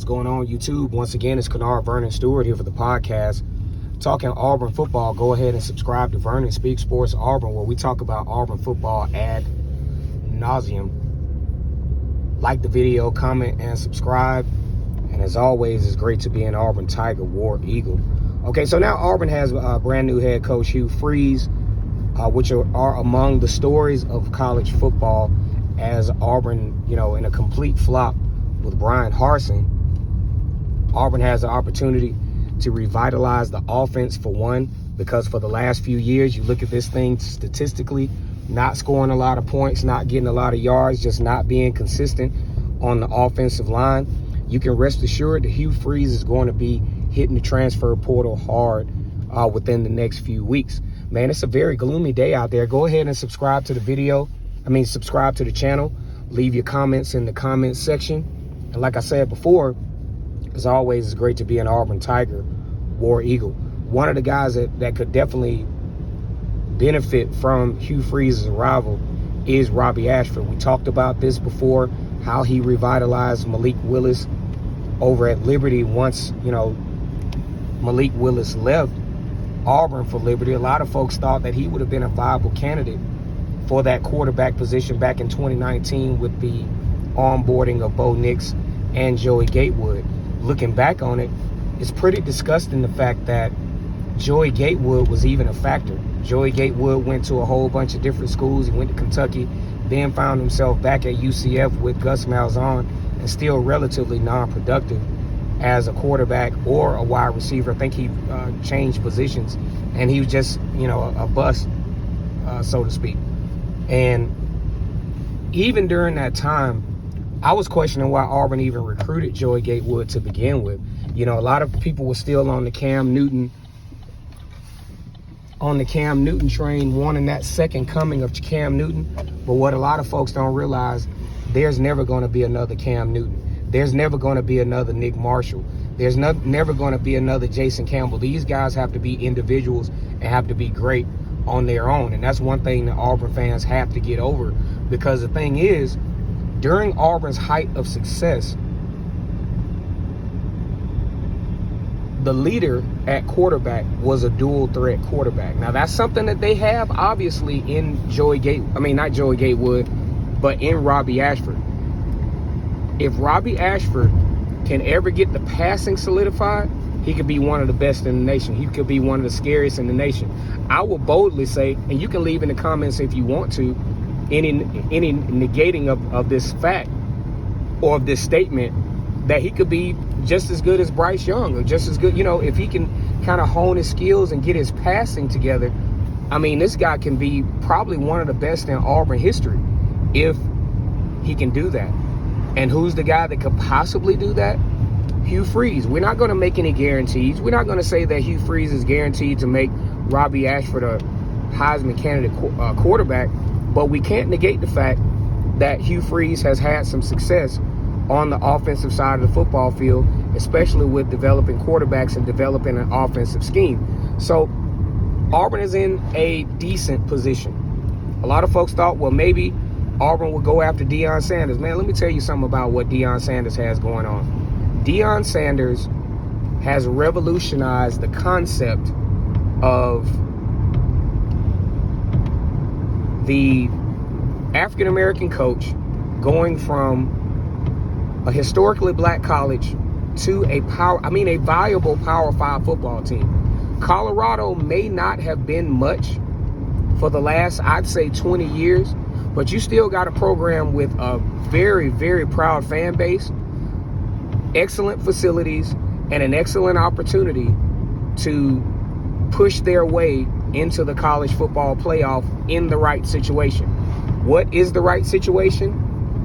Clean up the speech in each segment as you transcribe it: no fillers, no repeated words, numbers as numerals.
What's going on, YouTube? Once again, it's Kennard Vernon Stewart here for the podcast. Talking Auburn football. Go ahead and subscribe to Vernon Speak Sports Auburn, where we talk about Auburn football ad nauseum. Like the video, comment, and subscribe. And as always, it's great to be an Auburn Tiger, War Eagle. Okay, so now Auburn has a brand new head coach, Hugh Freeze, which are among the stories of college football, as Auburn, in a complete flop with Brian Harsin. Auburn has an opportunity to revitalize the offense, for one, because for the last few years, you look at this thing statistically, not scoring a lot of points, not getting a lot of yards, just not being consistent on the offensive line. You can rest assured that Hugh Freeze is going to be hitting the transfer portal hard within the next few weeks. Man, it's a very gloomy day out there. Go ahead and subscribe to the video. Subscribe to the channel. Leave your comments in the comments section. And like I said before, as always, it's great to be an Auburn Tiger, War Eagle. One of the guys that could definitely benefit from Hugh Freeze's arrival is Robbie Ashford. We talked about this before, how he revitalized Malik Willis over at Liberty once, Malik Willis left Auburn for Liberty. A lot of folks thought that he would have been a viable candidate for that quarterback position back in 2019 with the onboarding of Bo Nix and Joey Gatewood. Looking back on it, it's pretty disgusting the fact that Joey Gatewood was even a factor. Joey Gatewood went to a whole bunch of different schools. He went to Kentucky, then found himself back at UCF with Gus Malzahn, and still relatively non-productive as a quarterback or a wide receiver. I think he changed positions, and he was just, a bust, so to speak. And even during that time, I was questioning why Auburn even recruited Joey Gatewood to begin with. A lot of people were still on the Cam Newton train, wanting that second coming of Cam Newton. But what a lot of folks don't realize, there's never going to be another Cam Newton. There's never going to be another Nick Marshall. There's never going to be another Jason Campbell. These guys have to be individuals and have to be great on their own. And that's one thing that Auburn fans have to get over, because the thing is, during Auburn's height of success, the leader at quarterback was a dual threat quarterback. Now, that's something that they have, obviously, in not Joey Gatewood, but in Robbie Ashford. If Robbie Ashford can ever get the passing solidified, he could be one of the best in the nation. He could be one of the scariest in the nation. I will boldly say, and you can leave in the comments if you want to, any negating of this fact or of this statement, that he could be just as good as Bryce Young, or just as good, if he can kind of hone his skills and get his passing together. This guy can be probably one of the best in Auburn history if he can do that. And who's the guy that could possibly do that? Hugh Freeze. We're not going to make any guarantees. We're not going to say that Hugh Freeze is guaranteed to make Robbie Ashford a Heisman candidate quarterback, but we can't negate the fact that Hugh Freeze has had some success on the offensive side of the football field, especially with developing quarterbacks and developing an offensive scheme. So Auburn is in a decent position. A lot of folks thought, well, maybe Auburn will go after Deion Sanders. Man, let me tell you something about what Deion Sanders has going on. Deion Sanders has revolutionized the concept of the African-American coach going from a historically black college to a viable Power 5 football team. Colorado may not have been much for the last, I'd say, 20 years, but you still got a program with a very, very proud fan base, excellent facilities, and an excellent opportunity to push their way into the college football playoff in the right situation. What is the right situation?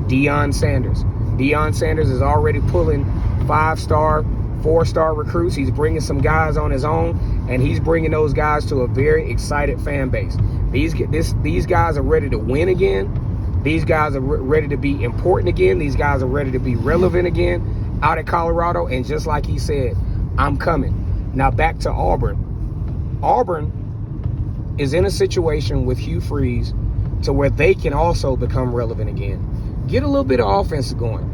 Deion Sanders. Deion Sanders is already pulling 5-star, 4-star recruits. He's bringing some guys on his own, and he's bringing those guys to a very excited fan base. These guys are ready to win again. These guys are ready to be important again. These guys are ready to be relevant again out at Colorado. And just like he said, I'm coming. Now back to Auburn. Auburn is in a situation with Hugh Freeze to where they can also become relevant again. Get a little bit of offense going.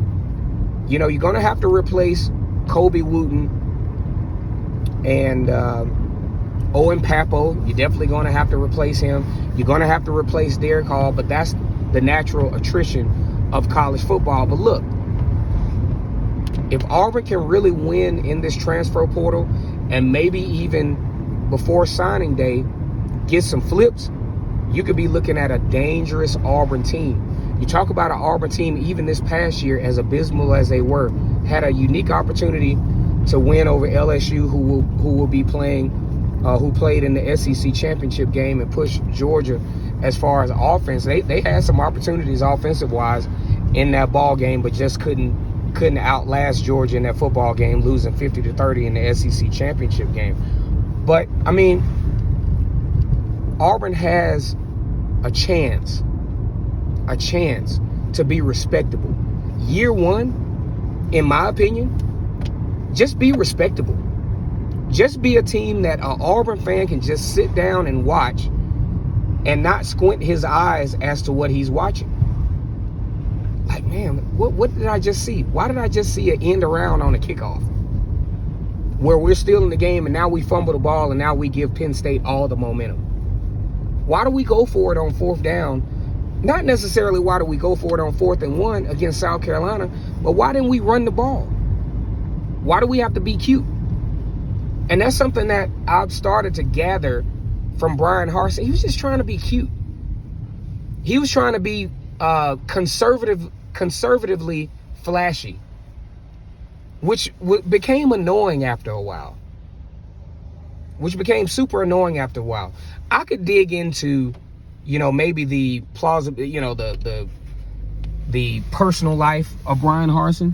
You're going to have to replace Kobe Wooten and Owen Papo. You're definitely going to have to replace him. You're going to have to replace Derek Hall, but that's the natural attrition of college football. But look, if Auburn can really win in this transfer portal and maybe even before signing day get some flips, you could be looking at a dangerous Auburn team. You talk about an Auburn team, even this past year, as abysmal as they were, had a unique opportunity to win over LSU, who will be playing, who played in the SEC championship game and pushed Georgia as far as offense. They had some opportunities offensive-wise in that ball game, but just couldn't outlast Georgia in that football game, losing 50-30 in the SEC championship game. But, I mean, Auburn has a chance to be respectable. Year one, in my opinion, just be respectable. Just be a team that an Auburn fan can just sit down and watch and not squint his eyes as to what he's watching. Like, man, what did I just see? Why did I just see an end around on a kickoff where we're still in the game and now we fumble the ball and now we give Penn State all the momentum? Why do we go for it on fourth down? Not necessarily why do we go for it on 4th and 1 against South Carolina, but why didn't we run the ball? Why do we have to be cute? And that's something that I've started to gather from Brian Harsin. He was just trying to be cute. He was trying to be conservatively flashy, which became annoying after a while. Which became super annoying after a while. I could dig into, maybe the plausible, the personal life of Brian Harsin,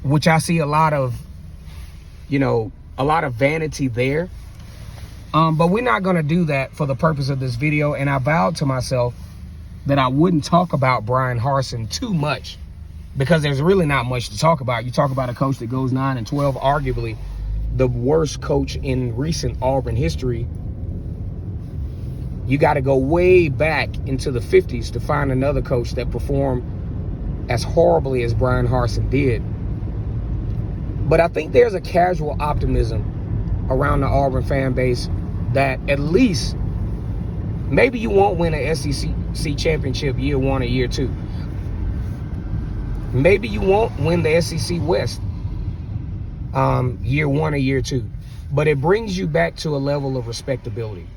which I see a lot of vanity there. But we're not going to do that for the purpose of this video. And I vowed to myself that I wouldn't talk about Brian Harsin too much, because there's really not much to talk about. You talk about a coach that goes 9-12, arguably the worst coach in recent Auburn history. You got to go way back into the 50s to find another coach that performed as horribly as Brian Harsin did. But I think there's a casual optimism around the Auburn fan base that at least maybe you won't win an SEC championship year one or year two. Maybe you won't win the SEC West year one or year two. But it brings you back to a level of respectability.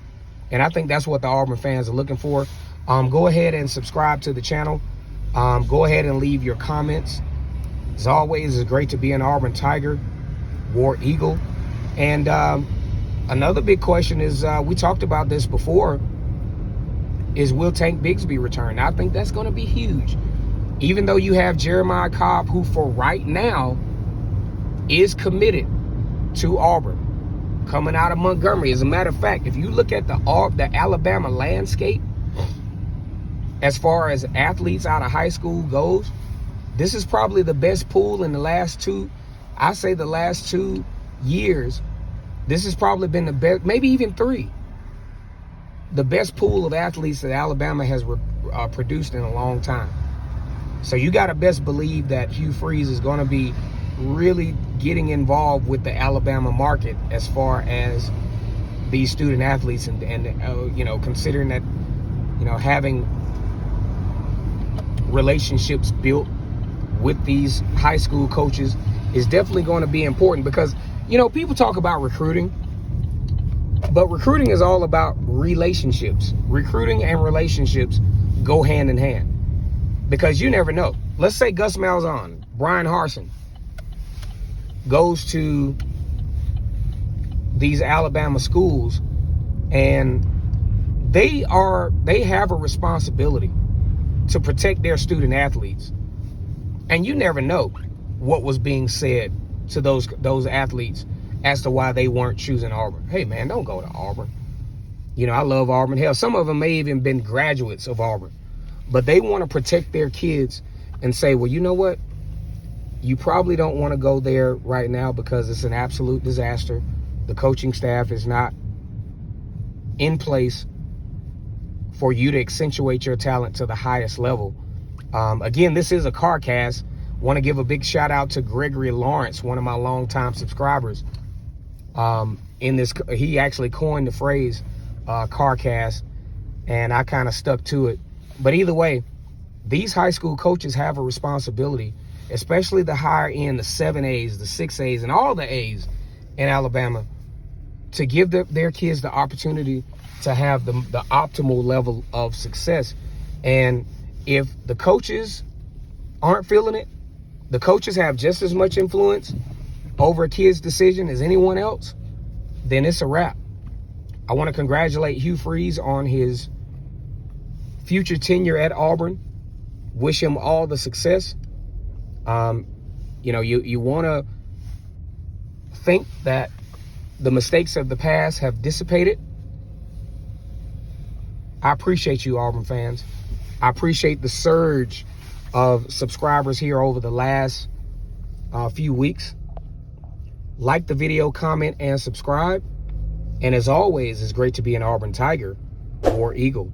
And I think that's what the Auburn fans are looking for. Go ahead and subscribe to the channel. Go ahead and leave your comments. As always, it's great to be an Auburn Tiger, War Eagle. And another big question is, we talked about this before, is will Tank Bigsby return? I think that's going to be huge. Even though you have Jeremiah Cobb, who for right now is committed to Auburn, coming out of Montgomery. As a matter of fact, if you look at the Alabama landscape, as far as athletes out of high school goes, this is probably the best pool in the last two years. This has probably been the best, maybe even 3. The best pool of athletes that Alabama has produced in a long time. So you got to best believe that Hugh Freeze is going to be really getting involved with the Alabama market as far as these student athletes and considering that, having relationships built with these high school coaches is definitely going to be important, because, people talk about recruiting, but recruiting is all about relationships. Recruiting and relationships go hand in hand, because you never know. Let's say Gus Malzahn, Brian Harsin, goes to these Alabama schools, and they have a responsibility to protect their student athletes. And you never know what was being said to those athletes as to why they weren't choosing Auburn. Hey, man, don't go to Auburn. I love Auburn. Hell, some of them may even been graduates of Auburn. But they want to protect their kids and say, well, you know what? You probably don't want to go there right now because it's an absolute disaster. The coaching staff is not in place for you to accentuate your talent to the highest level. Again, this is a car cast. Want to give a big shout out to Gregory Lawrence, one of my longtime subscribers. He actually coined the phrase CarCast, and I kind of stuck to it. But either way, these high school coaches have a responsibility, especially the higher end, the 7As, the 6As, and all the A's in Alabama, to give their kids the opportunity to have the optimal level of success. And if the coaches aren't feeling it, the coaches have just as much influence over a kid's decision as anyone else, then it's a wrap. I want to congratulate Hugh Freeze on his future tenure at Auburn. Wish him all the success. You want to think that the mistakes of the past have dissipated. I appreciate you, Auburn fans. I appreciate the surge of subscribers here over the last few weeks. Like the video, comment, and subscribe. And as always, it's great to be an Auburn Tiger or Eagle.